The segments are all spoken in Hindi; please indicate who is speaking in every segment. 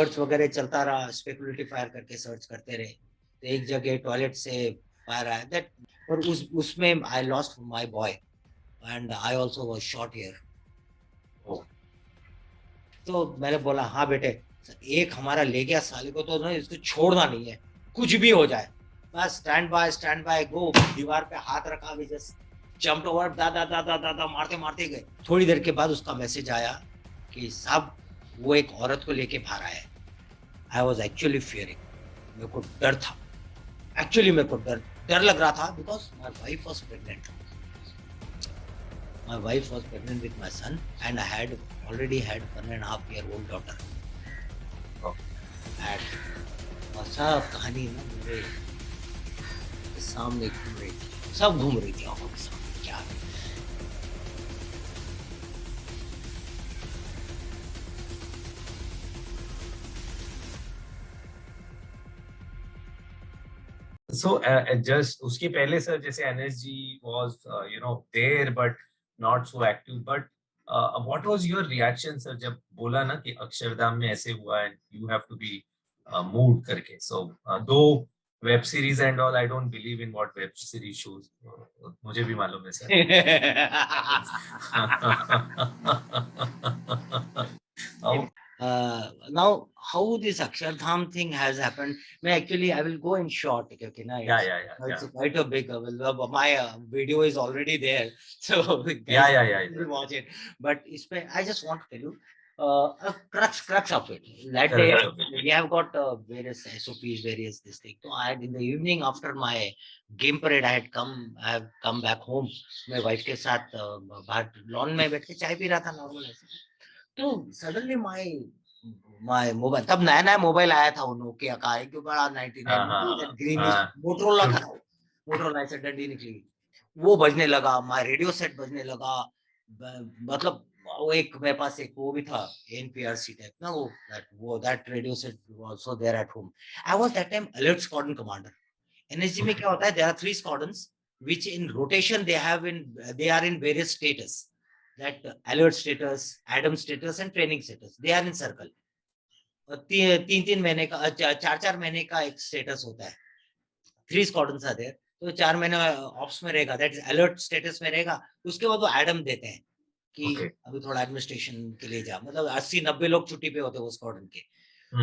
Speaker 1: सर्च वगैरह चलता रहा, स्पेकुलेटिव फायर करके सर्च करते रहे, तो एक जगह टॉयलेट से फायर आया दैट, और उसमें I lost my boy and I also was shot here. तो मैंने बोला हाँ बेटे, एक हमारा ले गया साले को तो ना इसको छोड़ना नहीं है, कुछ भी हो जाए, बस स्टैंड बाय गो। दीवार पे हाथ रखा, भी जस्ट जंप ओवर, दादा दादा दादा मारते मारते गए। थोड़ी देर के बाद उसका मैसेज आया कि साहब वो एक औरत को लेके बाहर आया है। आई वॉज एक्चुअली फियरिंग, मेरे को डर था, एक्चुअली मेरे को डर डर लग रहा था, because my wife was pregnant. My wife was pregnant with my son, and I had already had 1.5-year-old daughter. And और सब कहानी ना मेरे सामने घूम रही थी, सब घूम रही थी आंखों के सामने, क्या
Speaker 2: So just उसके पहले सर जैसे NSG was there but not so active, but what was your reaction sir जब बोला ना कि अक्षरधाम में ऐसे हुआ and you have to be moved करके? So though web series and all, I don't believe in what web series shows, मुझे भी मालूम है sir.
Speaker 1: now how this Akshardham thing has happened, actually I will go in short, okay, na, it's quite a big, my video is already there, so guys watch it, but I just want to tell you a crux of it. That day we have got various SOPs, various this thing. So I had in the evening after my game parade, I have come back home. My wife के साथ बाहर लॉन में बैठ के चाय पी रहा था नॉर्मल ऐसे। तो सडनली माय मोबाइल, तब नया नया मोबाइल आया था, वो नोकिया का एक बड़ा 99 ग्रीनिश मोटरोला का, मोटरोला से डंडी निकली, वो बजने लगा, माय रेडियो सेट बजने लगा, मतलब वो एक मेरे पास एक वो भी था एनपीआरसी टाइप ना, वो that radio set also there at home. I was that time alert squadron commander. NSG में क्या होता है, there are 3 squadrons which in rotation they are in various status, that alert status, Adam status and training status, they are in circle। तीन तीन महीने का, चार चार महीने का एक स्टेटस होता है, 3 स्क्वाड्रंस आते हैं, तो 4 महीने ऑप्स में रहेगा, दैट इज अलर्ट स्टेटस में रहेगा। उसके बाद वो एडम देते हैं कि अभी थोड़ा एडमिनिस्ट्रेशन के लिए जा, मतलब 80-90 लोग छुट्टी पे होते हैं वो स्क्वाड्रन के।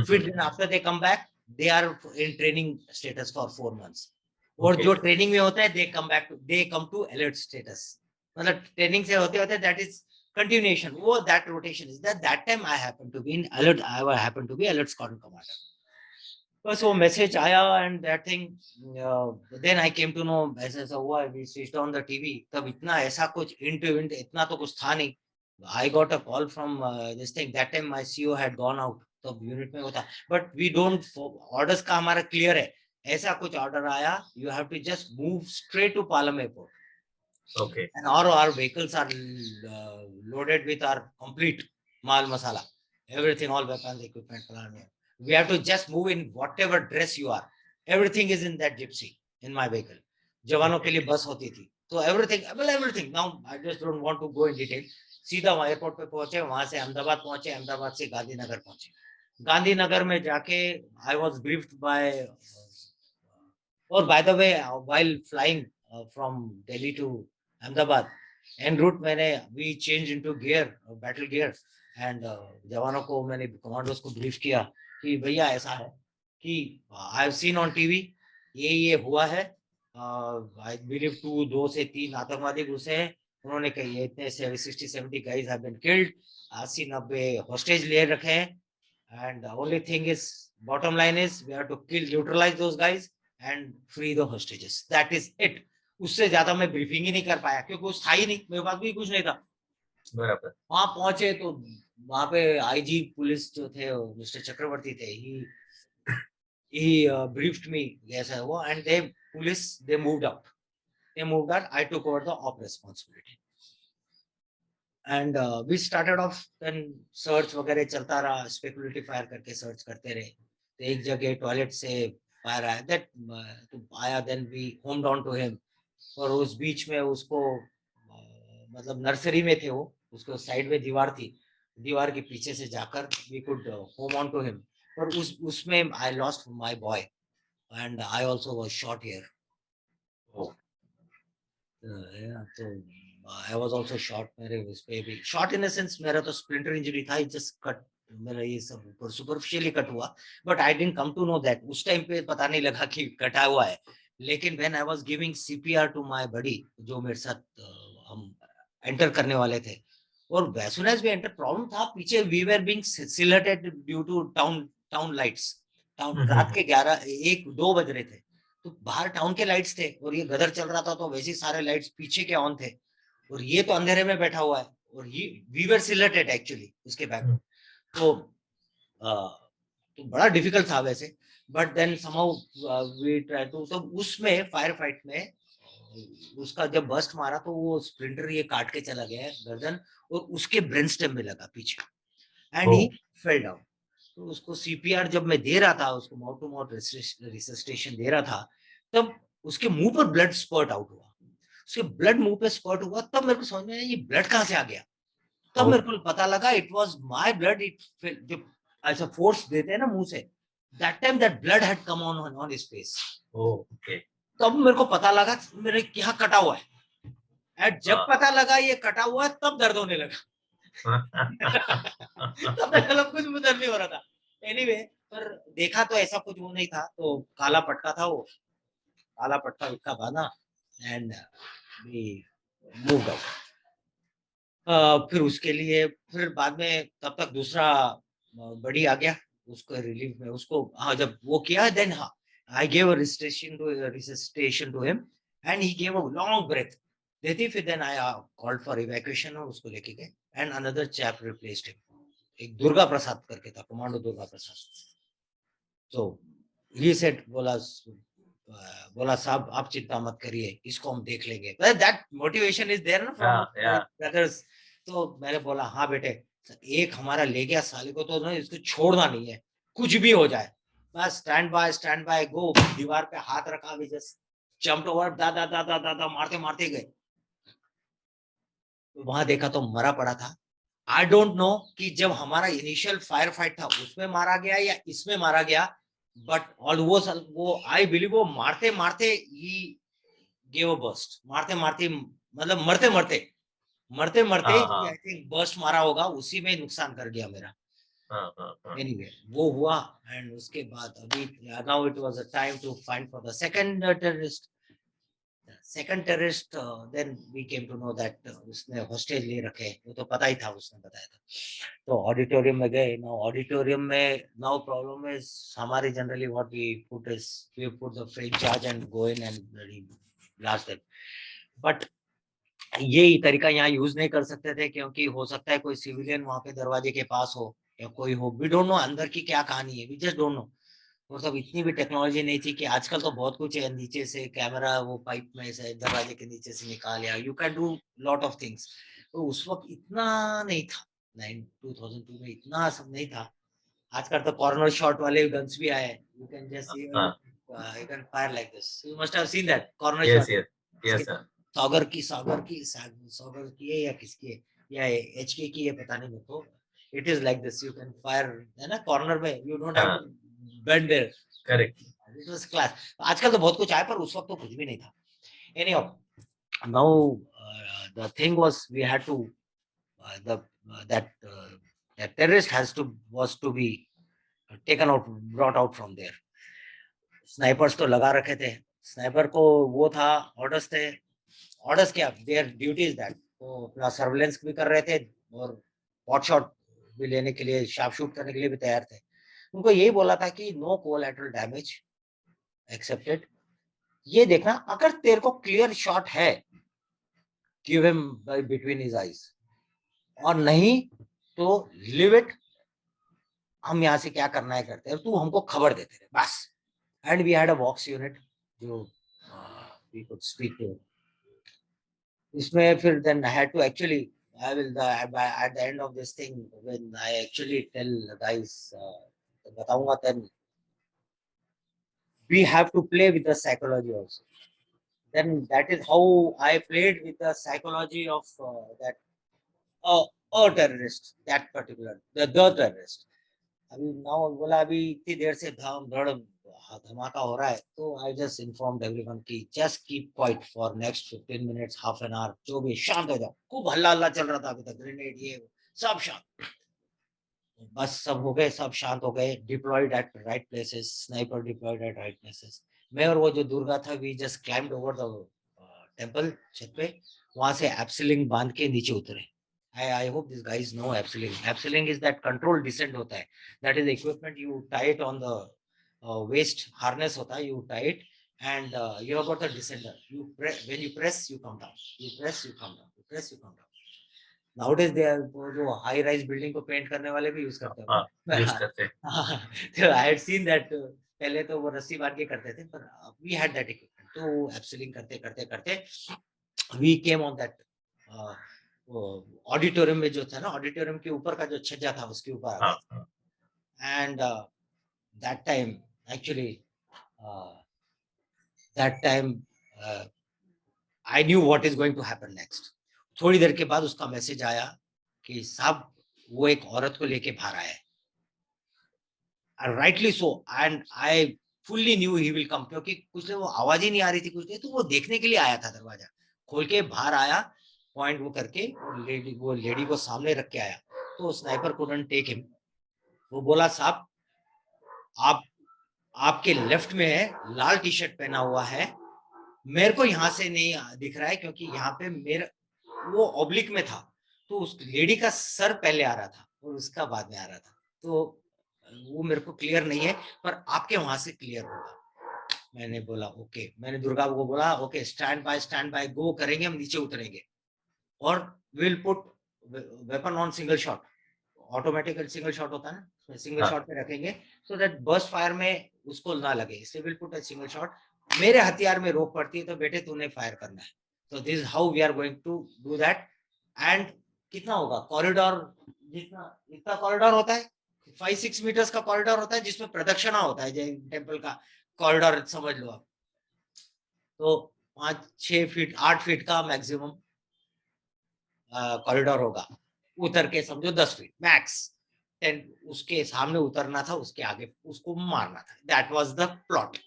Speaker 1: फिर दिन after they come back, they are in training status for 4 months. और जो ट्रेनिंग में होता है they come to alert status, मतलब ट्रेनिंग से होते होते दैट इज continuation, वो that rotation is that time I happen to be in alert, I happen to be alert squadron commander। बस वो मैसेज आया and that thing, then I came to know ऐसा ऐसा हुआ, we switched on the TV. तब इतना ऐसा कुछ इंट इतना तो कुछ था नहीं। I got a call from this thing, that time my CEO had gone out, तो यूनिट में होता, बट वी डोंट, ऑर्डर्स का हमारा क्लियर है, ऐसा कुछ ऑर्डर आया, you have to just move straight to Palam airport. Okay. And our vehicles are loaded with our complete mal masala, everything, all weapons, equipment. We have to just move in whatever dress you are. Everything is in that gypsy in my vehicle. जवानों के लिए बस होती थी, तो everything, well everything. Now I just don't want to go in detail. सीधा एयरपोर्ट पे पहुंचे, वहां से अहमदाबाद पहुंचे, अहमदाबाद से गांधीनगर पहुंचे। गांधीनगर में जाके I was briefed by, और by the way, while flying from Delhi to Ahmedabad, en route मैंने we changed into gear, battle gear, and जवानों को मैंने कमांडोज को ब्रीफ किया कि भैया ऐसा है कि I have seen on TV ये हुआ है, I believe 2 से 3 आतंकवादी घुसे हैं, उन्होंने कही इतने 60-70 guys have been killed, 80-90 hostage ले रखे हैं, and the only thing is, bottom line is we have to neutralize those guys and free the hostages, that is it। उससे ज्यादा मैं ब्रीफिंग ही नहीं कर पाया, क्योंकि कुछ था ही नहीं, मेरे पास भी कुछ नहीं था। बराबर। वहां पहुंचे तो वहां पे आईजी पुलिस जो थे मिस्टर चक्रवर्ती थे, he briefed me, ऐसा हुआ, and they moved out, I took over the op responsibility, and we started off, then search वगैरह चलता रहा, स्पेकुलेटिव फायर करके सर्च करते रहे, तो एक जगह टॉयलेट से फायर आया, दैट आया, then we home down to him, और उस बीच में उसको मतलब नर्सरी में थे वो, उसको साइड में दीवार थी, दीवार के पीछे से जाकर we could home on to him, और उसमें I lost my boy and I also was shot here.
Speaker 2: Oh.
Speaker 1: Yeah, so I was also shot. मेरे उस पे भी shot in a sense मेरा तो splinter injury था, it just cut, मेरा ये सब superficially cut हुआ, but I didn't come to know that. उस टाइम पे पता नहीं लगा कि कटा हुआ है, लेकिन when I was giving CPR to my buddy जो मेरे साथ हम enter करने वाले थे, और as soon as we enter, problem था पीछे we were being silhouetted due to town lights, रात के 1-2 बज रहे थे, तो बाहर टाउन के लाइट्स थे और ये गदर चल रहा था, तो वैसे ही सारे लाइट्स पीछे के ऑन थे और ये तो अंधेरे में बैठा हुआ है और ये वी वर सिलेटेड एक्चुअली उसके बैक। तो तो बड़ा डिफिकल्ट था वैसे, but then somehow we try to, तो उसमें फायर फाइट में उसका जब बस्ट मारा तो वो स्प्रिंटर ये काट के चला गया गर्दन और उसके ब्रेन स्टेम में लगा पीछे एंड ही फेल डाउन। तो उसको सीपीआर जब मैं दे रहा था, उसको माउथ टू माउथ रिसस्टेशन दे रहा था, तब उसके मुंह पर ब्लड स्पर्ट आउट हुआ, उसके ब्लड मुंह पे स्पर्ट हुआ, तब मेरे को समझ में आया ये ब्लड कहाँ से आ गया, तब मेरे को पता लगा it was my blood, it जो ऐसा फोर्स देते हैं ना मुंह से, that time that blood had come on his face. Okay, तब मेरे को पता लगा मेरे क्या कटा हुआ है, एंड जब पता लगा ये कटा हुआ है तब दर्द होने लगा। तब तक कुछ भी दर्द नहीं हो रहा था। एनीवे, पर देखा तो ऐसा कुछ वो नहीं था, तो काला पटका था वो, काला पटका उसका बांधा एंड वी मूव्ड आउट। फिर उसके लिए फिर बाद में तब तक दूसरा बड़ी आ गया उसको रिलीफ में, उसको हाँ जब वो किया देन हाँ I gave resuscitation to him and he gave a long breath देती, फिर then I called for evacuation और उसको लेके गए and another chap replaced him, एक दुर्गा प्रसाद करके था, कमांडो दुर्गा प्रसाद। तो ही सेड, बोला साहब आप चिंता मत करिए, इसको हम देख लेंगे, दैट मोटिवेशन इज देयर ना फ्रॉम ब्रदर्स। तो मैंने बोला हाँ बेटे, एक हमारा ले गया साले को तो ना इसको छोड़ना नहीं है, कुछ भी हो जाए, बस स्टैंड बाय गो, दीवार पे हाथ रखा, भी जस्ट जंप्ड ओवर, दादा दादा दादा मारते मारते गए, तो वहां देखा तो मरा पड़ा था। आई डोंट नो कि जब हमारा इनिशियल फायर फाइट था उसमें मारा गया या इसमें मारा गया, बट ऑल वो आई बिलीव वो मारते मारते ही गेव अ बर्स्ट, मारते मारते मतलब मरते मरते आई थिंक बर्स्ट मारा होगा, उसी में नुकसान कर गया मेरा। एनीवे वो हुआ एंड उसके बाद अभी now it was a time to find for the second terrorist. Second terrorist then we came to know that उसने हॉस्टेज ले रखे, वो तो पता ही था, उसने बताया था। तो ऑडिटोरियम में गए, नाउ ऑडिटोरियम में नाउ प्रॉब्लम इज हमारी generally what we put is we put the free charge and go in and blast them, but ये तरीका यहाँ यूज नहीं कर सकते थे क्योंकि हो सकता है कोई सिविलियन वहां पे दरवाजे के पास हो या कोई हो, वी डोंट नो अंदर की क्या कहानी है, वी जस्ट डोंट नो। और तब इतनी भी टेक्नोलॉजी नहीं थी कि आजकल तो बहुत कुछ है, नीचे से कैमरा वो पाइप में से दरवाजे के नीचे से निकाल, या you can do lot of things. तो उस वक्त इतना नहीं था, 2002 में इतना सब नहीं था। आजकल तो कॉर्नर शॉट वाले गन्स भी आए, you can just you can fire like this, you must have seen that corner shot. Yes sir, सॉगर की है या किसकी है, या एचके की है पता नहीं मेरे को। It is like this, you can fire, है ना, कॉर्नर में, you don't have to bend there. Correct, it was class. आजकल तो बहुत कुछ आया पर उस वक्त तो कुछ भी नहीं था। Anyhow, now the thing was we had to the that that terrorist has to was to be taken out, brought out from there. Snipers तो लगा रखे थे, स्नाइपर को वो था, ऑर्डर्स थे, ऑर्डर्स क्या, देयर ड्यूटी इज दैट, वो अपना सर्वेलेंस भी कर रहे थे और पॉट शॉट भी लेने के लिए, शार्प शूट करने के लिए भी तैयार थे। उनको यही बोला था कि नो कोलैटरल डैमेज एक्सेप्टेड, ये देखना अगर तेरे को क्लियर शॉट है give him between his eyes, और नहीं तो लिव इट, हम यहाँ से क्या करना है करते हैं, तू हमको खबर देते रहे बस। And we had a vox unit जो वी कुड स्पीक टू, इसमें फिर then I had to actually, I will at the end of this thing when I actually tell the guys बताऊंगा, then we have to play with the psychology also. Then that is how I played with the psychology of that a terrorist, that particular the terrorist. अभी नाउ बोला अभी इतनी देर से धमाका हो रहा है, तो आई जस्ट इन्फॉर्म्ड एवरीवन कि just keep quiet for next 15 minutes, half an hour, जो भी, शांत हो जाओ। खूब हल्ला हल्ला चल रहा था अभी तक, ग्रेनेड ये वो, सब शांत। बस सब हो गए, सब शांत हो गए, deployed at right places, sniper deployed at right places. मैं और वो जो दुर्गा था, we just climbed over the temple, छत पे, वहां से एप्सिलिंग बांध के नीचे उतरे। I hope these guys know abseiling. Abseiling is that controlled descent होता है. That is the equipment you tie it on the waist harness होता है. You tie it and you have got the descender. When you press, you come down. You press, you come down. You press, you come down. Nowadays they are जो high rise building को paint करने वाले भी use करते हैं.
Speaker 2: यूज करते हैं.
Speaker 1: So I had seen that. पहले तो वो रस्सी बांध के करते थे, पर we had that equipment. तो abseiling करते करते करते we came on that auditorium में जो था ना, ऑडिटोरियम के ऊपर का जो छज्जा था उसके ऊपर आ गए. And that time actually that time I knew what is going to happen next. थोड़ी देर के बाद उसका मैसेज आया कि साहब वो एक औरत को लेके बाहर आया है. Rightly so, and I fully new he will come, क्योंकि कुछ वो आवाज ही नहीं आ रही थी कुछ नहीं, तो वो देखने के लिए आया था. दरवाजा खोल के बाहर आया, पॉइंट वो करके, वो लेडी को सामने रख के आया. तो स्नाइपर कुडंट टेक हिम. वो बोला साहब आप, आपके लेफ्ट में है, लाल टी शर्ट पहना हुआ है, मेरे को यहाँ से नहीं दिख रहा है, क्योंकि यहाँ पे मेरा वो ऑब्लिक में था, तो उस लेडी का सर पहले आ रहा था और उसका बाद में आ रहा था, तो वो मेरे को क्लियर नहीं है, पर आपके वहां से क्लियर होगा. मैंने बोला ओके. मैंने दुर्गा को बोला ओके, स्टैंड बाय गो करेंगे, हम नीचे उतरेंगे और will put weapon on single shot. Automatic single shot होता है ना, सिंगल शॉट पे रखेंगे, सो दैट बर्स्ट फायर में उसको ना लगे, इसलिए will put a single shot. मेरे हथियार में रोक पड़ती है तो बेटे तूने फायर करना है. तो this how we are going to do that. And कितना होगा कॉरिडोर, जितना इतना कॉरिडोर होता है, 5-6 मीटर्स का कॉरिडोर होता है, जिसमें प्रदक्षिणा होता है, जैन टेम्पल का कॉरिडोर समझ लो आप. तो 5-6 फीट 8 फीट का मैक्सिमम कॉरिडोर होगा. उतर के समझो 10 फीट मैक्स. 10 उसके सामने उतरना था, उसके आगे उसको मारना था. That was the plot.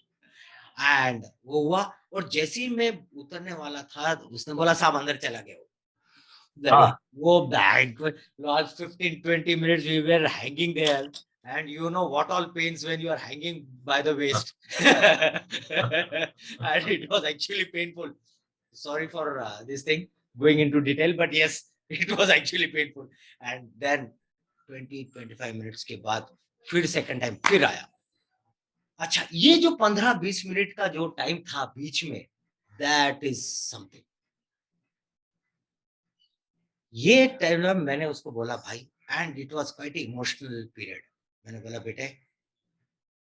Speaker 1: And वो हुआ, और जैसे ही मैं उतरने वाला था, उसने बोला साहब अंदर चला गया. वो bag last 15-20 minutes we were hanging there, and you know what all pains when you are hanging by the waist. And it was actually painful. Sorry for this thing going into detail, but yes, it was actually painful. And then 20-25 minutes के बाद फिर सेकंड टाइम फिर आया. अच्छा, ये जो 15-20 मिनट का जो टाइम था बीच में, दैट इज समथिंग. ये टाइम मैंने उसको बोला भाई, and it was quite emotional period. मैंने बोला बेटे,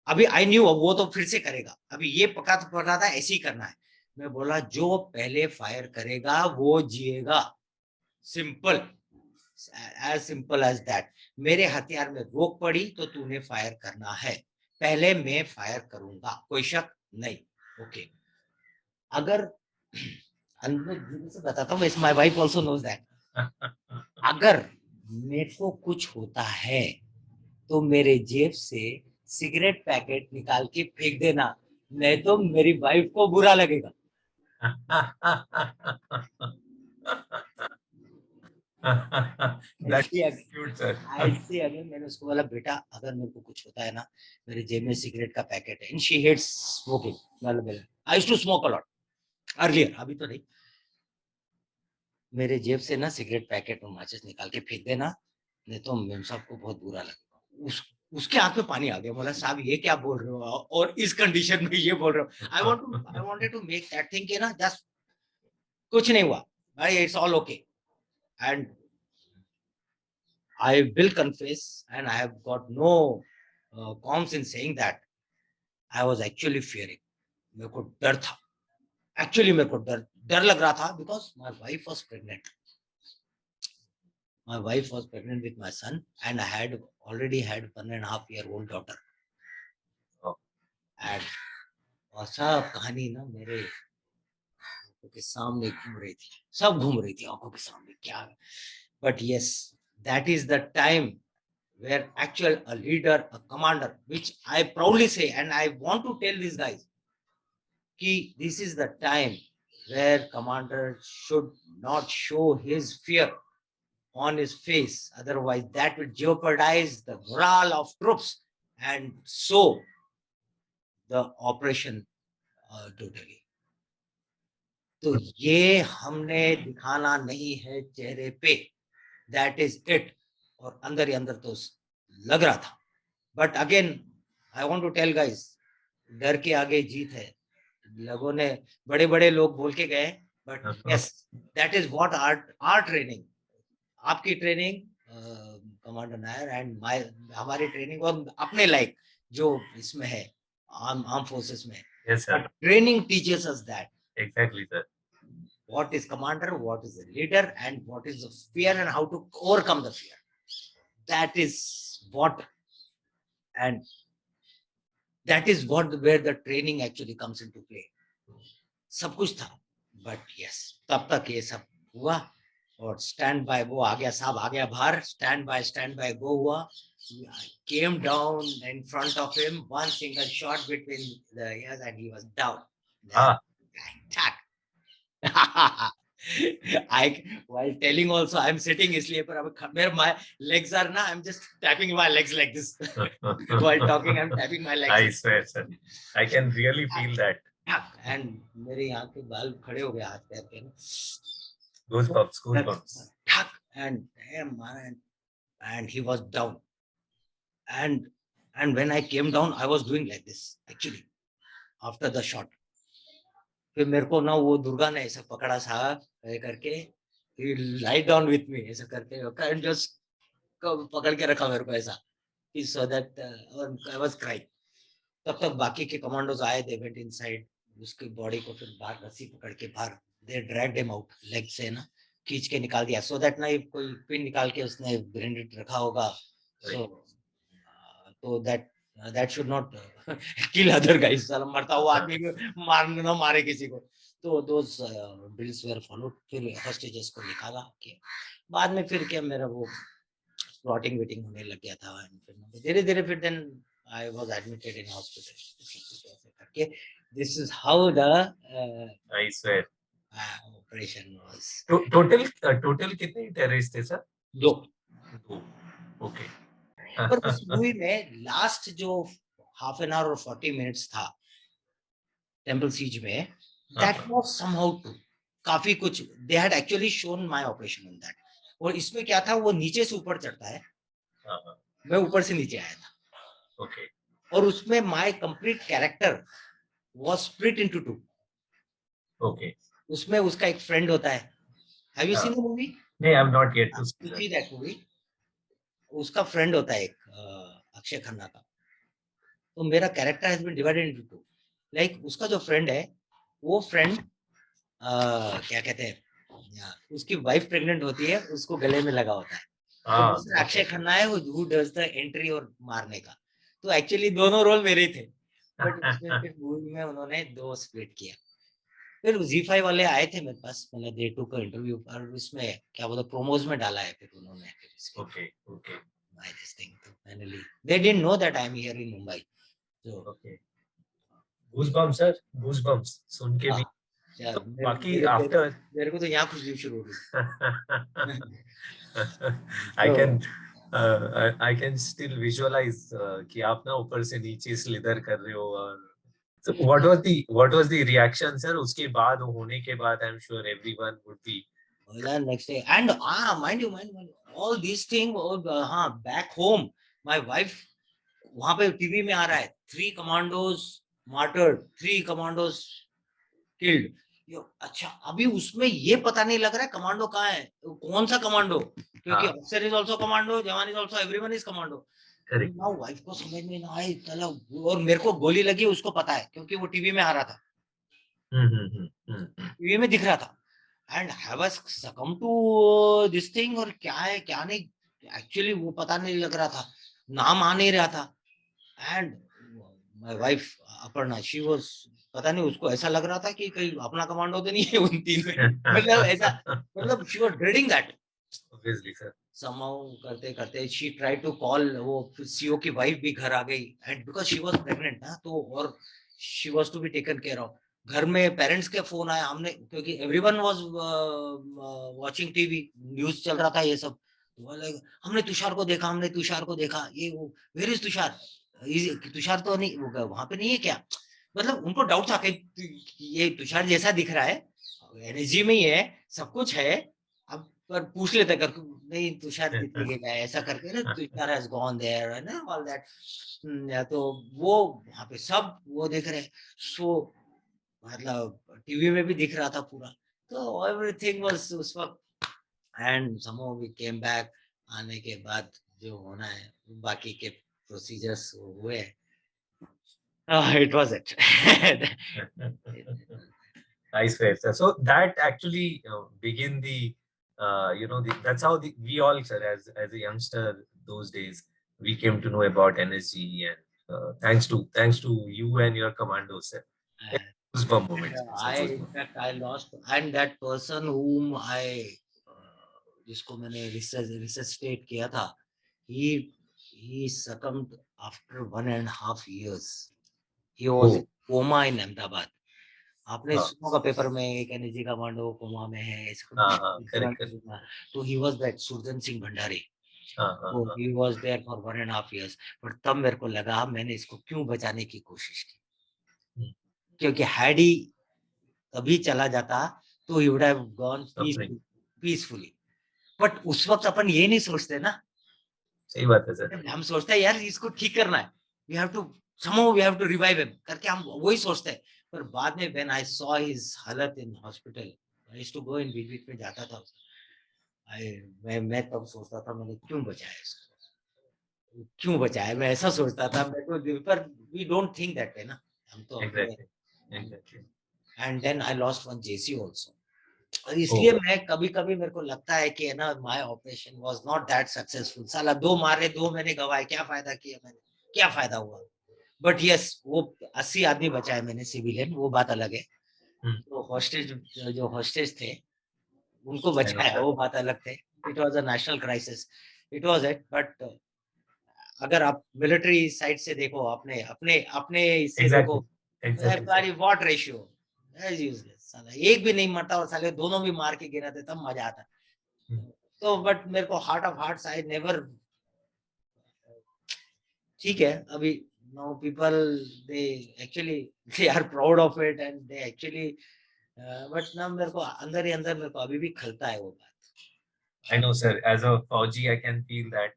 Speaker 1: अभी आई न्यू वो तो फिर से करेगा, अभी ये पका तो पड़ रहा था, ऐसे ही करना है. मैं बोला जो पहले फायर करेगा वो जिएगा. Simple, as simple as that. मेरे हथियार में रोक पड़ी तो तूने फायर करना है, पहले मैं फायर करूंगा, कोई शक नहीं. ओके. अगर अंदर से बताता हूँ, my wife also knows that, अगर मेरे को कुछ होता है तो मेरे जेब से सिगरेट पैकेट निकाल के फेंक देना, नहीं तो मेरी वाइफ को बुरा लगेगा. ऐसे अगर मैंने उसको बोला बेटा अगर मेरे को कुछ होता है ना, मेरे जेब में सिगरेट का पैकेट है. And she hates smoking. I used to smoke a lot earlier, अभी तो नहीं. मेरे जेब से ना सिगरेट पैकेट और माचिस निकाल के फेंक देना, नहीं तो मेम साहब को बहुत बुरा लगेगा. उसके आंख में पानी आ गया. बोला साहब ये क्या बोल रहे हो, और इस कंडीशन में ये बोल रहे हो. I wanted to make that thing के ना, जस्ट कुछ नहीं हुआ भाई, it's all okay. And I will confess, and I have got no qualms in saying that I was actually fearing. मेरे को डर था, एक्चुअली मेरे को डर डर लग रहा था, because my wife was pregnant. My wife was pregnant with my son, and I had already had 1.5-year-old daughter. Oh. And और सब कहानी ना मेरे आंखों के सामने घूम रही थी, सब घूम रही थी आंखों के सामने क्या. But yes, that is the time where actual a leader, a commander, which I proudly say, and I want to tell these guys, कि this is the time where commander should not show his fear on his face, otherwise that will jeopardize the morale of troops and so the operation totally. तो ये हमने दिखाना नहीं है चेहरे पे, that is it. और अंदर ही अंदर तो लग रहा था, but again I want to tell guys, डर के आगे जीत है. लोगों ने बड़े बड़े लोग बोल के गए, but yes, that is what our training, आपकी ट्रेनिंग कमांडर नायर एंड हमारी ट्रेनिंग और अपने लाइक जो इसमें है आर्म फोर्सेस में,
Speaker 2: yes sir,
Speaker 1: training teachers us that
Speaker 2: exactly sir,
Speaker 1: what is commander, what is the leader, and what is the fear and how to overcome the fear. That is what, and that is what where the training actually comes into play. सब कुछ था, but yes, तब तक ये सब हुआ और स्टैंड बाय वो आ गया, साहब आ गया बाहर, स्टैंड बाय गो हुआ. I came down in front of him, one single shot between the ears and he was down. I while telling also I'm sitting इसलिए पर अब मेरे my legs are ना, I'm just tapping my legs like this while talking. I'm tapping my legs.
Speaker 2: I swear sir, I can really feel that.
Speaker 1: And मेरे यहाँ के बाल खड़े हो गए हाथ पैर के ना.
Speaker 2: Goosebumps.
Speaker 1: And damn man, and he was down. And when I came down, I was doing like this actually after the shot. फिर मेरे को ना वो दुर्गा ने ऐसा पकड़ा साहब करके, he lie down with me ऐसा करके, and just पकड़ के रखा मेरे को ऐसा, so that I was crying. तब तक बाकी के कमांडोज आए, they went inside, उसकी बॉडी को फिर बाहर रस्सी पकड़ के बाहर, they dragged him out leg से ना, खींच के निकाल दिया, so that ना कोई पिन निकाल के उसने ग्रेनेड रखा होगा, so that should not kill other guys. साला मरता हुआ आदमी को ना मारे किसी को. तो those drills were followed. फिर hostages को निकाला के बाद में फिर क्या मेरा वो plotting waiting होने लग गया था, फिर धीरे-धीरे फिर then I was admitted in hospital. Okay, this is how the
Speaker 2: I swear
Speaker 1: operation was.
Speaker 2: total कितने terrorists थे सर?
Speaker 1: 2.
Speaker 2: Okay.
Speaker 1: पर उस मूवी में लास्ट जो half an hour or 40 minutes था टेम्पल सीज में, that was somehow too काफी कुछ they had actually shown my operation in that. और इसमें क्या था, वो नीचे से ऊपर चढ़ता है, मैं ऊपर से नीचे आया था.
Speaker 2: Okay.
Speaker 1: और उसमें my complete character was split into 2.
Speaker 2: Okay.
Speaker 1: उसमें उसका एक फ्रेंड होता है. Have you seen the movie?
Speaker 2: नहीं, I have not yet to
Speaker 1: see that movie. उसका फ्रेंड होता है एक अक्षय खन्ना का. तो मेरा character has been divided into 2. Like उसका जो फ्रेंड है, वो फ्रेंड क्या कहते हैं, उसकी वाइफ प्रेग्नेंट होती है, उसको गले में लगा होता है. तो अक्षय खन्ना है, हु डज द एंट्री और मारने का. तो एक्चुअली दोनों रोल मेरे थे, बट फिर मूवी में उन्होंने 2 स्प्लिट किया. फिर Z5 वाले आए थे मेरे पास, मतलब डे 2 का इंटरव्यू, और उसमें क्या बोलते प्रोमोज में डाला है फिर उन्होंने.
Speaker 2: Okay.
Speaker 1: This thing. Finally, they didn't know that I'm here in Mumbai. So
Speaker 2: okay. Goosebumps sir, goosebumps सुन के भी. बाकी after
Speaker 1: मेरे को तो यहाँ खुशी शुरू हो गई.
Speaker 2: I can still visualize कि आप ना ऊपर से नीचे स्लिदर कर रहे हो. और so what was the reaction sir उसके बाद, होने के बाद? I'm sure everyone would be
Speaker 1: next day, and mind you all these things. Back home my wife, वहां पे टीवी में आ रहा है 3 commandos martyred, 3 commandos killed. अच्छा, अभी उसमें ये पता नहीं लग रहा है कमांडो कहाँ है, कौन सा कमांडो, क्योंकि अफसर इज आल्सो कमांडो, जवान is also, everyone is commando. Now wife को समझ में ना आए, और मेरे को गोली लगी, उसको पता है क्योंकि वो टीवी में आ रहा था, टीवी में दिख रहा था. And have us succumb to this thing, और क्या है क्या नहीं, एक्चुअली वो पता नहीं लग रहा था, नाम आ नहीं रहा था. And my wife Aparna, she was, पता नहीं उसको ऐसा लग रहा था कि कहीं अपना कमांडो तो नहीं है उन 3 में. मतलब ऐसा, मतलब she was dreading that.
Speaker 2: Obviously, sir.
Speaker 1: somehow करते करते she tried to call, वो सीईओ की वाइफ भी घर आ गई, and because she was pregnant ना, तो और she was to be taken care of. घर में पेरेंट्स के फोन आया, हमने क्योंकि everyone was watching TV, news चल रहा था ये सब, तो बोले हमने तुषार को देखा, हमने तुषार को देखा, ये वो वेयर इज तुषार, तुषार तो नहीं वहां पे नहीं है क्या, मतलब उनको डाउट था कि ये तुषार जैसा दिख रहा है, एनर्जी में ही है, सब कुछ है, अब पर पूछ लेते कर, नहीं तुषार दिखेगा क्या, ऐसा करके ना, तुषार हैज गॉन देयर है ना, ऑल दैट, या तो वो वहां पे सब वो देख रहे, सो मतलब टीवी में भी दिख रहा था पूरा, तो एवरीथिंग वाज उस वक्त, and somehow we came back, आने के बाद जो होना है बाकी के प्रोसीजर्स हुए, it was it.
Speaker 2: Nice, fair, sir. So that actually begin the, that's how we all, sir, as a youngster those days, we came to know about NSG, and thanks to you and your commandos, sir. Goosebump moment.
Speaker 1: In fact, I lost, and that person whom जिसको मैंने resuscitate किया था, he succumbed after 1.5 years. He was in coma in Ahmedabad. आपने सुना होगा पेपर में, एक एनर्जी कमांडो कोमा में है, तो he was that Surjan Singh Bhandari, तो he was there for 1.5 years, पर तब मेरे को लगा मैंने इसको क्यों बचाने की कोशिश की, क्योंकि हैडी कभी चला जाता तो he would have gone peacefully, but उस वक्त अपन ये नहीं सोचते ना,
Speaker 2: सही बात है सर,
Speaker 1: हम सोचते हैं यार इसको ठीक करना है, we have to somehow we have to revive him करके हम वही सोचते हैं, पर बाद में when I saw his हालत in hospital, I used to go in बीच-बीच में जाता था, मैं तब सोचता था मैंने क्यों बचाया इसको, क्यों बचाया, मैं ऐसा सोचता था, मैं तो, पर we don't think that way ना, हम तो
Speaker 2: exactly.
Speaker 1: And then I lost one JC also. और इसलिए मैं कभी-कभी मेरे को लगता है कि है ना, my operation was not that successful, साला 2 मारे 2 मैंने गवाए, क्या फायदा किया मैंने, क्या फायदा हुआ, बट यस वो 80 आदमी बचाए मैंने सिविलियन, वो बात अलग है, तो हॉस्टेज जो हॉस्टेज थे उनको बचाया, वो बात अलग थे, it was a national crisis, it was it, but अगर आप मिलिट्री साइड से देखो, अपने अपने अपने इससे देखो, every what ratio is useless, साला एक भी नहीं मरता और साले दोनों भी मार के गिराते तब मजा आता, तो बट मेरे को heart of hearts I never, ठीक है अभी no people they actually they are proud of it and they actually, but ना मेरे को अंदर ही अंदर मेरे को अभी भी खलता है वो बात।
Speaker 2: I know, sir. As a Fauji, I can feel that.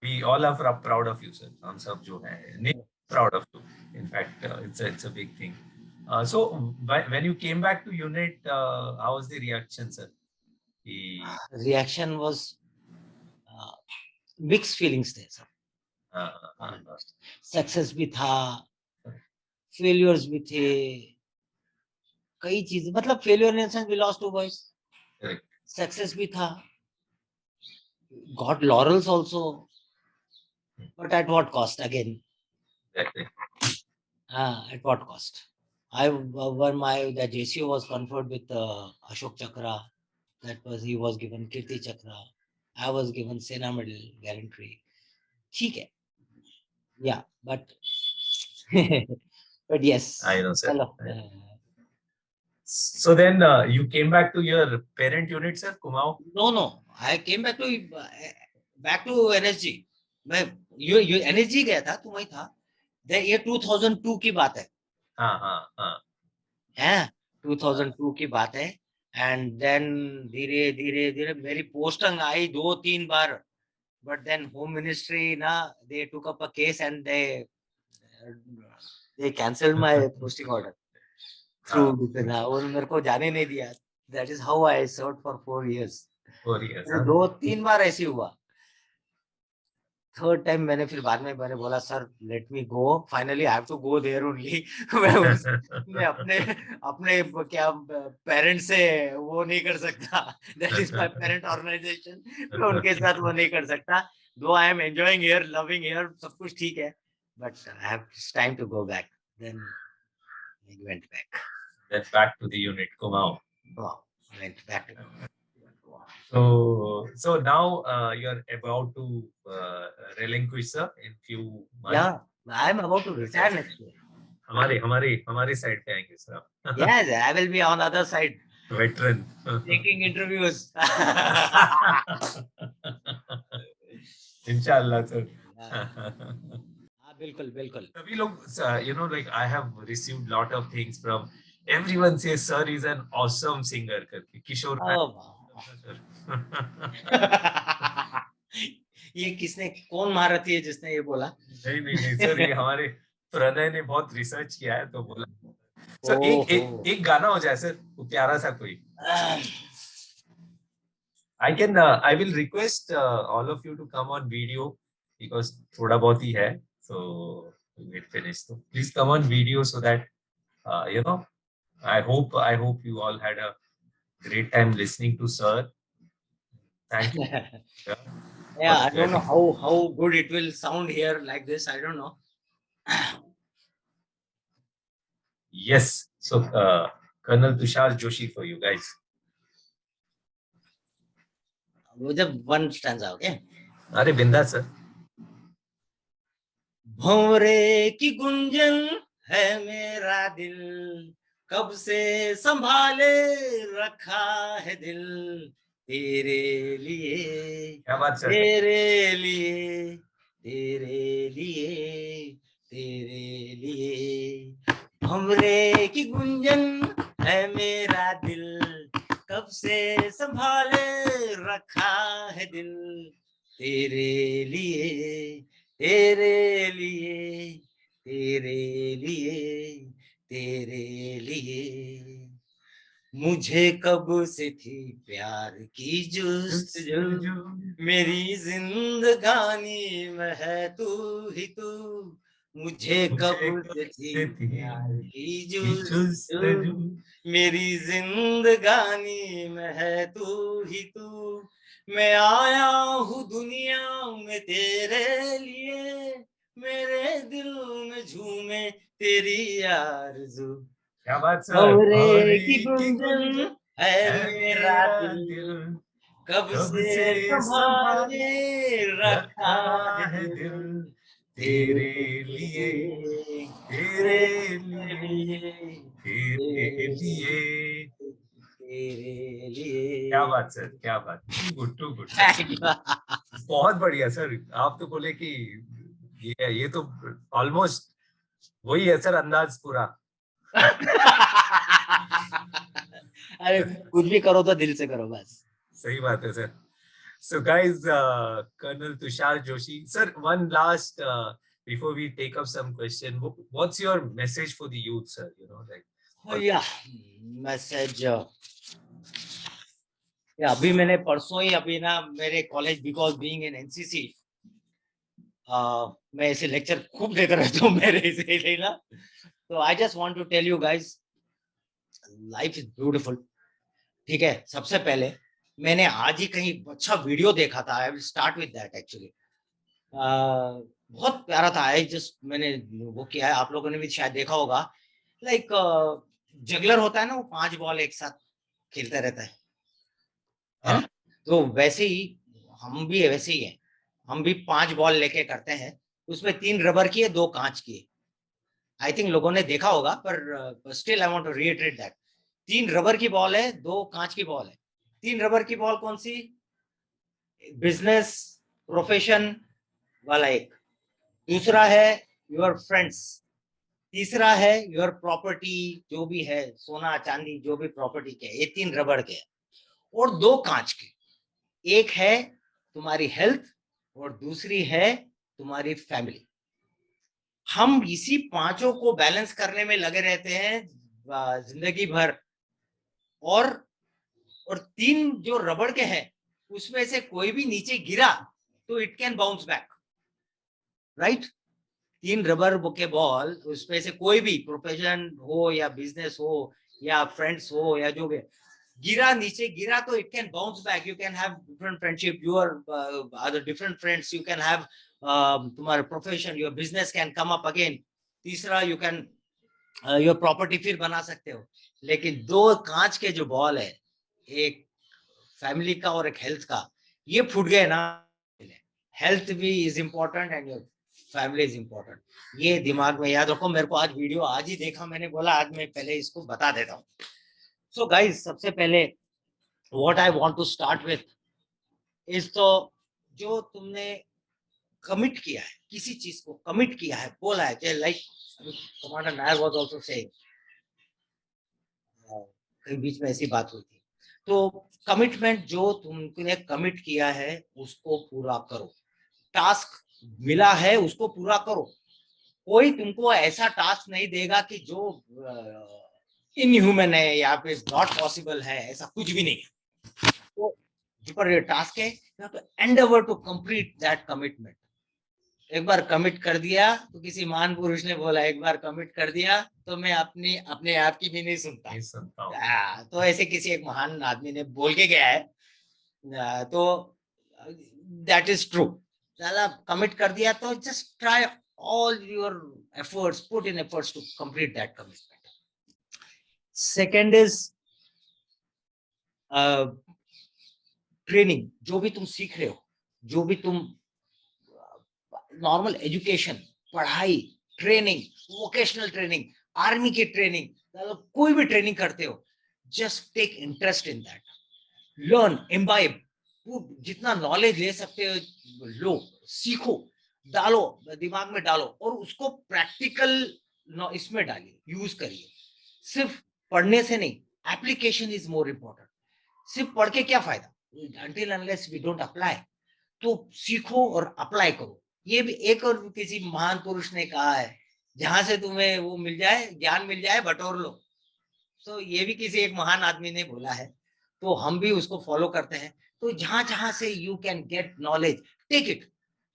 Speaker 2: We all are proud of you, sir. हम सब जो है, proud of you. In fact, it's a big thing. So when you came back to unit, how was the reaction, sir? The
Speaker 1: reaction was mixed feelings थे सब, सक्सेस भी था, फेलियर्स भी थे, कई चीजें, मतलब failure in sense we lost 2 boys, success भी था, got laurels also, but at what cost again? At what cost? When the JCO was conferred with Ashok Chakra, he was given Kirti Chakra, I was given Sena Medal Gallantry, ठीक है, yeah, but but yes,
Speaker 2: I know, sir. So then you came back to your parent unit, sir, Kumaon?
Speaker 1: No, I came back to NSG. मैं ये NSG गया था, तुम वही था, ये 2002 की बात है, हाँ 2002 की बात है, एंड देन धीरे धीरे धीरे मेरी पोस्टिंग आई 2-3 बार, बट देन होम मिनिस्ट्री ना, they took up a case and they canceled my posting order through और मेरे को जाने नहीं दिया, that is how I served for 4 years.
Speaker 2: 4 years.
Speaker 1: 2-3 बार ऐसे हुआ, थर्ड टाइम मैंने फिर बाद में मैंने बोला sir let me go, finally I have to go there only, मैं अपने अपने क्या पेरेंट्स से वो नहीं कर सकता, that is my parent organization, मैं उनके साथ वो नहीं कर सकता, though I am enjoying here, loving here, सब कुछ ठीक है, but I have time to go back, then I went back,
Speaker 2: then back to the unit, Kumaon.
Speaker 1: went back to
Speaker 2: So now you're about to relinquish, sir, in few months.
Speaker 1: Yeah, I'm about to retire next year.
Speaker 2: हमारे साइड पे आएंगे सर आप.
Speaker 1: Yes, I will be on the other side
Speaker 2: Veteran.
Speaker 1: taking interviews.
Speaker 2: इंशाल्लाह सर.
Speaker 1: हाँ, बिल्कुल बिल्कुल.
Speaker 2: सभी लोग, you know, like I have received lot of things from everyone says sir is an awesome singer करके किशोर का.
Speaker 1: Oh, ये किसने, कौन महारथी है जिसने ये बोला?
Speaker 2: नहीं सर, ये हमारे प्रणय ने बहुत रिसर्च किया है तो बोला. सर एक गाना हो जाए सर, प्यारा सा कोई. I will request all of you to come on video because थोड़ा बहुत ही है, so we'll finish. So please come on video so that you know, I hope you all had a great time listening to sir. Thank you.
Speaker 1: Yeah, I don't know how good it will sound here like this. I don't know.
Speaker 2: Yes. So Colonel Tushar Joshi for you guys.
Speaker 1: Just one stanza, okay?
Speaker 2: अरे बिंदा सर.
Speaker 1: भंवरे की गुंजन है मेरा दिल, कब से संभाले रखा है दिल, तेरे लिए,
Speaker 2: क्या बात सर.
Speaker 1: तेरे लिए, तेरे लिए, तेरे लिए. भंवरे की गुंजन है मेरा दिल, कब से संभाले रखा है दिल, तेरे लिए, तेरे लिए, तेरे लिए, तेरे लिए. मुझे कब से थी प्यार की जुस्तजू, मेरी जिंदगानी में है तू ही तू. मुझे कब से थी प्यार की जुस्तजू, मेरी जिंदगानी में है तू ही तू. मैं आया हूँ दुनिया में तेरे लिए, मेरे दिल में झूमे तेरी आरज़ू.
Speaker 2: क्या बात सर.
Speaker 1: भंवरे की गुंजन है मेरा दिल, कब से संभाले रखा है दिल, तेरे लिए, तेरे लिए, तेरे लिए, तेरे लिए.
Speaker 2: क्या बात सर, क्या बात. Too good. बहुत बढ़िया सर. आप तो बोले कि ये तो ऑलमोस्ट वही है सर, अंदाज पूरा.
Speaker 1: अरे कुछ भी करो तो दिल से करो बस.
Speaker 2: सही बात है sir. So guys, Colonel Tushar Joshi, sir, one last before we take up some question, what's your message for the youth, sir? You know, like.
Speaker 1: Oh yeah, message. अभी मैंने परसों ही अभी ना मेरे college, because being in NCC, मैं ऐसे लेक्चर खूब देकर रहता हूँ मेरे इसे ना. तो I just want to tell you guys, life is beautiful. ठीक है, सबसे पहले मैंने आज ही कहीं अच्छा वीडियो देखा था. I will start with that actually. बहुत प्यारा था. आई जस्ट मैंने वो किया है, आप लोगों ने भी शायद देखा होगा. लाइक जगलर होता है ना, वो 5 बॉल एक साथ खेलता रहता है. तो वैसे ही हम भी वैसे ही हैं. हम भी 5 बॉल लेके करते हैं. उसमें 3 रबर की है, 2 कांच की है. आई थिंक लोगों ने देखा होगा, पर still I want to reiterate that. 3 rubber की बॉल है, 2 कांच की बॉल है. 3 रबर की बॉल कौन सी? बिजनेस प्रोफेशन वाला एक. दूसरा है योर फ्रेंड्स. तीसरा है योर प्रॉपर्टी, जो भी है सोना चांदी जो भी प्रॉपर्टी के. ये 3 रबर के. और 2 कांच के. एक है तुम्हारी हेल्थ और दूसरी है तुम्हारी फैमिली. हम इसी 5 को बैलेंस करने में लगे रहते हैं जिंदगी भर. और 3 जो रबड़ के हैं उसमें से कोई भी नीचे गिरा तो it can bounce back, right. 3 rubber के बॉल, उसमें से कोई भी प्रोफेशन हो या बिजनेस हो या फ्रेंड्स हो या जो भी, गिरा नीचे गिरा तो it can bounce back. You can have different friendship, your other different friends. You can have तुम्हारा profession, your business can come up again. तीसरा यू कैन योर प्रॉपर्टी फिर बना सकते हो. लेकिन 2 कांच के जो बॉल है, एक फैमिली का और एक हेल्थ का, ये फूट गए ना, हेल्थ भी is important and your family is important. ये दिमाग में याद रखो। मेरे को आज वीडियो आज ही देखा, मैंने बोला आज मैं पहले इसको बता देता हूँ। सो गाइस, सबसे पहले what I want to start with is, तो जो तुमने कमिट किया है, किसी चीज को कमिट किया है, बोला है, चाहे like commander Nair was also saying, कहीं बीच में ऐसी बात हुई थी, तो कमिटमेंट जो तुमने कमिट किया है उसको पूरा करो। टास्क मिला है उसको पूरा करो। कोई तुमको ऐसा टास्क नहीं देगा कि जो इनह्यूमन है या फिर नॉट पॉसिबल है, ऐसा कुछ भी नहीं है। तो जो पर ये टास्क है, you have to endeavour to complete that commitment. एक बार कमिट कर दिया, तो किसी महान पुरुष ने बोला, एक बार कमिट कर दिया तो मैं अपने आप की भी नहीं सुनता। तो ऐसे किसी एक महान आदमी ने बोल के गया है। तो दैट इज ट्रू। ज्यादा कमिट कर दिया तो just try all your efforts, put in efforts to complete that commitment. Second is training. जो भी तुम सीख रहे हो, जो भी तुम नॉर्मल एजुकेशन, पढ़ाई, ट्रेनिंग, वोकेशनल ट्रेनिंग, आर्मी की ट्रेनिंग, कोई भी ट्रेनिंग करते हो, just take interest in that, learn, imbibe, जितना नॉलेज ले सकते हो लो, सीखो, डालो, दिमाग में डालो, और उसको प्रैक्टिकल इसमें डालिए, यूज करिए। सिर्फ पढ़ने से नहीं, एप्लीकेशन इज मोर इम्पोर्टेंट। सिर्फ पढ़ के क्या फायदा, until unless we don't apply। तो सीखो और अप्लाई करो। ये भी एक और किसी महान पुरुष ने कहा है, जहां से तुम्हें वो मिल जाए, ज्ञान मिल जाए, बटोर लो। तो ये भी किसी एक महान आदमी ने बोला है, तो हम भी उसको फॉलो करते हैं। तो जहां जहां से you can get knowledge, take it.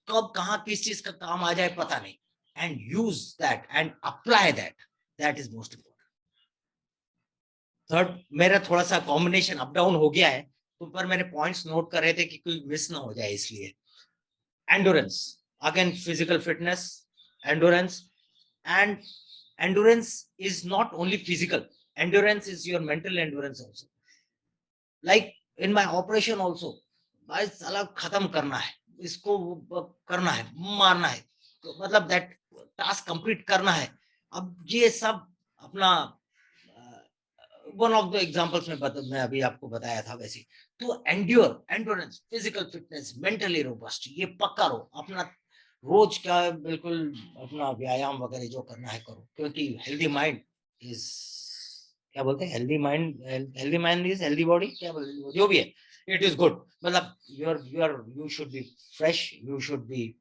Speaker 1: कब कहाँ किस चीज का काम आ जाए पता नहीं, and use that and apply that, that is most important. Third, मेरा थोड़ा सा कॉम्बिनेशन अप डाउन हो गया है, तो पर मेरे पॉइंट्स नोट कर रहे थे कि कोई मिस ना हो जाए, इसलिए endurance, again physical fitness, endurance, and endurance is not only physical, endurance is your mental endurance also। like in my operation also, भाई साला खत्म करना है इसको, करना है, मारना है, तो मतलब दैट टास्क कंप्लीट करना है। अब ये सब अपना वन ऑफ द एग्जांपल्स में मैं अभी आपको बताया था वैसे। तो endurance, physical fitness, mentally robust, ये पक्का रहो अपना। रोज का बिल्कुल अपना व्यायाम वगैरह जो करना है करो, क्योंकि हेल्दी माइंड इज, क्या बोलते हैं, healthy mind is healthy body, क्या बोलते, जो भी है, इट इज गुड। मतलब you should be fresh, you should be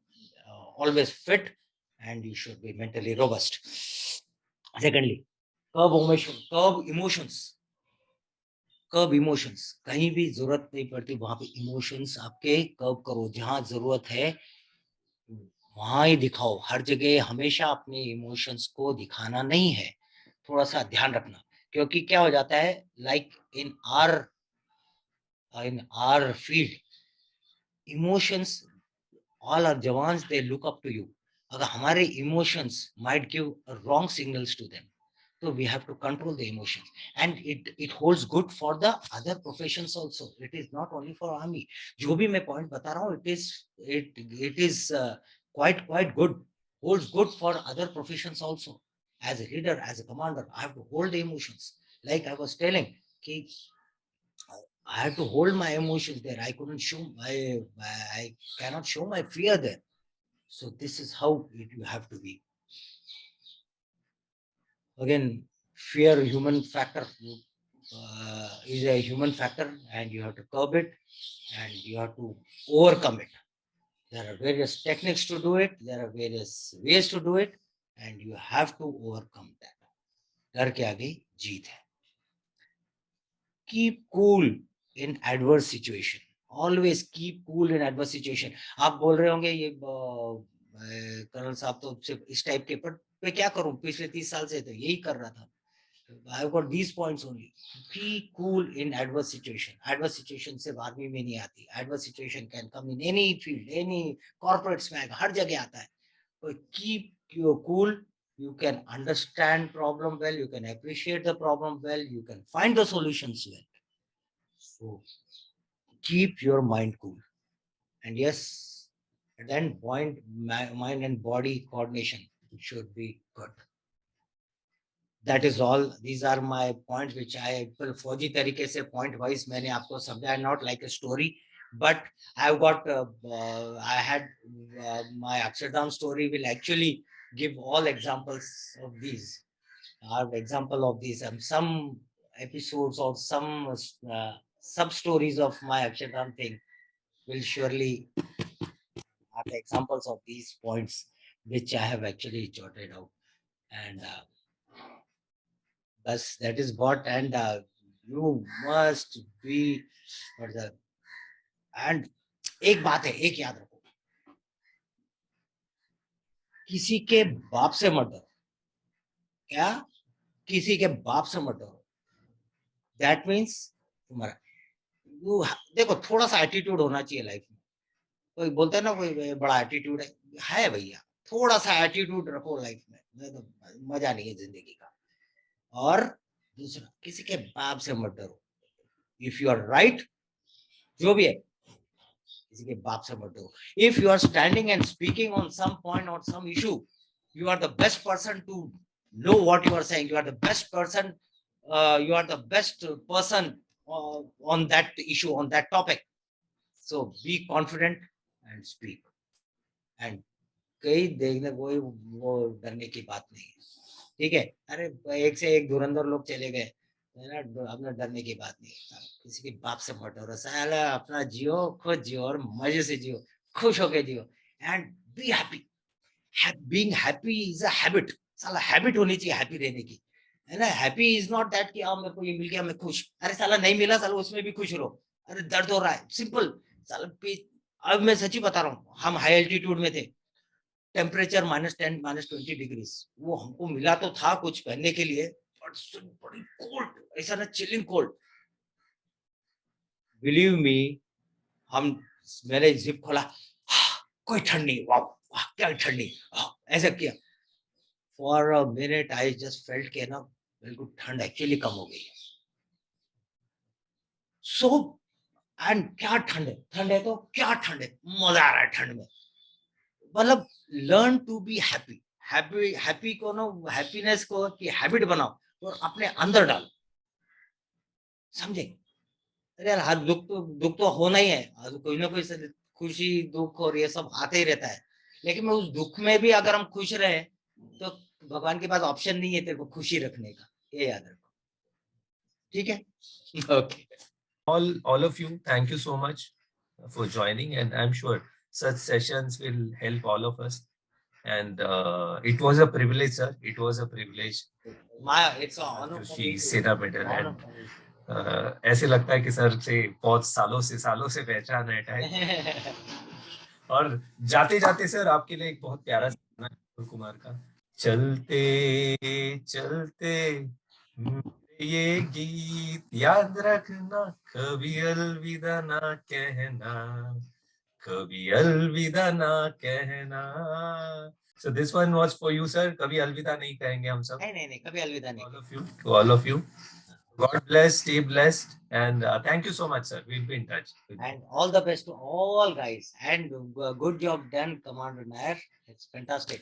Speaker 1: always fit, and you should be mentally robust. Secondly, curb emotions. Curb emotions, कहीं भी जरूरत नहीं पड़ती वहां पे इमोशंस आपके कर्ब करो। जहां जरूरत है वहां ही दिखाओ, हर जगह हमेशा अपने इमोशंस को दिखाना नहीं है। थोड़ा सा ध्यान रखना, क्योंकि क्या हो जाता है, like in our field, emotions, all our jawans, they look up to you. अगर हमारे emotions might give wrong signals to them, so we have to control the emotions, and it holds good for the other professions also, it is not only for army। जो भी मैं point बता रहा हूँ, it is quite good, holds good for other professions also। as a leader, as a commander, I have to hold the emotions, like I was telling कि I had to hold my emotions there, I couldn't show I cannot show my fear there। so this is how you have to be। again, fear, human factor, is a human factor, and you have to curb it, and you have to overcome it। There are various techniques to do it, there are various ways to do it, and you have to overcome that। डर के आगे जीत है। keep cool in adverse situation, always keep cool in adverse situation। आप बोल रहे होंगे ये कर्नल साहब तो सिर्फ इस टाइप के, पर मैं क्या करूं, पिछले 30 साल से तो यही कर रहा था। I've got these points only। Be cool in adverse situation। Adverse situation सिर्फ आर्मी में नहीं आती, adverse situation can come in any field, any corporate में, हर जगह आता है। So keep you cool, you can understand problem well, you can appreciate the problem well, you can find the solutions well। So keep your mind cool. And yes, at the end point, mind and body coordination should be good. That is all. These are my points which I फौजी तरीके से point wise मैंने आपको समझाया, not like a story, but I've got I had my Akshardham story will actually give all examples of these. Example of these, some episodes or some sub stories of my Akshardham thing will surely have examples of these points which I have actually jotted out. And thus that is what, and you must be for the, and एक बात है, एक याद रखो, किसी के बाप से मत डरो. क्या? किसी के बाप से मत डरो. दैट मीन्स तुम्हारा देखो थोड़ा सा एटीट्यूड होना चाहिए लाइफ में. कोई बोलता है ना कोई बड़ा एटीट्यूड है भैया, थोड़ा सा एटीट्यूड रखो लाइफ में, तो मजा नहीं है जिंदगी का. और दूसरा, किसी के बाप से मत डरो. इफ यू आर राइट, जो भी है, किसी के बाप से मत डरो. If you are standing and speaking on some point और some issue, you are the best person to know what you are saying. You are the best person. You are the best person on that issue, on that topic. So be confident and speak. And कई देखने कोई वो डरने की बात नहीं है. ठीक है. अरे एक से एक धुरंधर लोग चले गए, है ना, अपना डरने की बात नहीं है. किसी के बाप से मत डरो. साला अपना जियो, खुद जियो और मजे से जियो, खुश होके जियो. And be happy. Being happy is a habit. साला हैबिट होनी चाहिए हैप्पी रहने की, है ना. हैप्पी इज नॉट दैट कि मेरे को ये मिल गया मैं खुश. अरे साला नहीं मिला, साला उसमें भी खुश रहो. अरे दर्द हो रहा है, सिंपल. साला अब मैं सच्ची बता रहा हूँ, हम हाई एल्टीट्यूड में थे, टेम्परेचर -10 -20 डिग्रीज. वो हमको मिला तो था कुछ पहनने के लिए, बड़ी कोल्ड, ऐसा ना चिलिंग कोल्ड. बिलीव मी, हम मैंने जिप खोला, कोई ठंड नहीं, वाह क्या ठंडी, ऐसा किया. For a minute I just felt के ना बिल्कुल ठंड एक्चुअली कम हो गई. सो एंड क्या ठंड है, ठंड है तो क्या ठंड है, मजा आ रहा है ठंड में. मतलब learn to be happy. Happy को ना, हैप्पीनेस को कि हैबिट बनाओ और अपने अंदर डालो. समझे? अरे यार, हर दुख तो होना ही है, कोई ना कोई खुशी दुख और ये सब आते ही रहता है. लेकिन मैं उस दुख में भी अगर हम खुश रहे तो भगवान के पास ऑप्शन नहीं है तेरे को खुशी रखने का. ये याद रखो. ठीक है. Okay.
Speaker 2: All of you, thank you so much for joining, and I'm sure such sessions will help all of us. And it was a privilege, sir. It was a privilege.
Speaker 1: It's an honor for me to
Speaker 2: sit up at and ऐसे लगता है कि सर से बहुत सालों से पहचान है टाइप. और जाते जाते सर आपके लिए एक बहुत प्यारा गाना है कुमार का, चलते चलते ये गीत याद रखना, कभी अलविदा ना कहना, कभी अलविदा ना कहना. So this one was for you, sir. कभी अलविदा नहीं कहेंगे हम सब.
Speaker 1: नहीं, कभी अलविदा नहीं.
Speaker 2: All of you, to all of you. God bless, stay blessed, and thank you so much, sir. We'll be in touch.
Speaker 1: And all the best to all guys. And good job done, Commander Nair. It's fantastic.